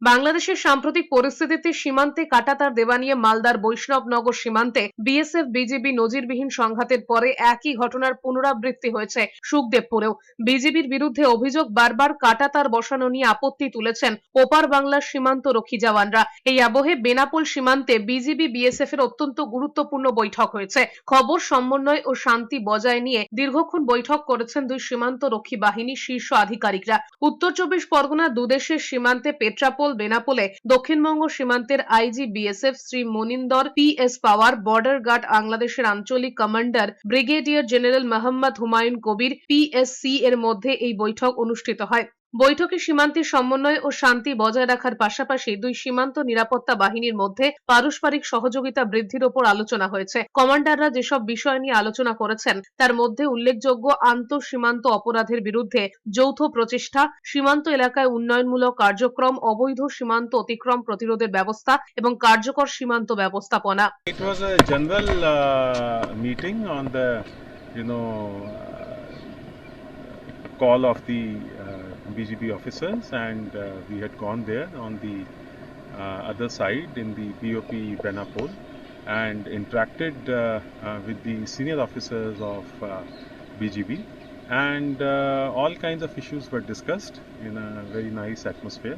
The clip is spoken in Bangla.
বাংলাদেশের সাম্প্রতিক পরিস্থিতিতে সীমান্তে কাঁটাতার দেওয়া নিয়ে মালদার বৈষ্ণবনগর সীমান্তে বিএসএফ বিজিবি নজিরবিহীন সংঘাতের পরে একই ঘটনার পুনরাবৃত্তি হয়েছে সুখদেবপুরেও। বিজিবির বিরুদ্ধে অভিযোগ, বারবার কাঁটাতার বসানো নিয়ে আপত্তি তুলেছেন ওপার বাংলার সীমান্ত রক্ষী জওয়ানরা। এই আবহে বেনাপোল সীমান্তে বিজিবি বিএসএফ এর অত্যন্ত গুরুত্বপূর্ণ বৈঠক হয়েছে। খবর সমন্বয় ও শান্তি বজায় নিয়ে দীর্ঘক্ষণ বৈঠক করেছেন দুই সীমান্ত রক্ষী বাহিনীর শীর্ষ আধিকারিকরা। উত্তর চব্বিশ পরগনা দুদেশের সীমান্তে পেট্রাপোল বেনাপোলে দক্ষিণবঙ্গ সীমান্তের IG BSF Shri Maninder PS Pawar, border guard বাংলাদেশের আঞ্চলিক commander brigadier general Mohammad Humayun Kabir PSC এর মধ্যে এই বৈঠক অনুষ্ঠিত হয়। বৈঠকে সীমান্তে সমন্বয় ও শান্তি বজায় রাখার পাশাপাশি দুই সীমান্ত নিরাপত্তা বাহিনীর মধ্যে পারস্পরিক সহযোগিতা বৃদ্ধির ওপর আলোচনা হয়েছে। কমান্ডাররা যেসব বিষয় নিয়ে আলোচনা করেছেন তার মধ্যে উল্লেখযোগ্য আন্তঃ সীমান্ত অপরাধের বিরুদ্ধে যৌথ প্রচেষ্টা, সীমান্ত এলাকায় উন্নয়নমূলক কার্যক্রম, অবৈধ সীমান্ত অতিক্রম প্রতিরোধের ব্যবস্থা এবং কার্যকর সীমান্ত ব্যবস্থাপনা। It was a general meeting on the, call of the BGB officers, and we had gone there on the other side in the BOP Benapol and interacted with the senior officers of BGB, and all kinds of issues were discussed in a very nice atmosphere.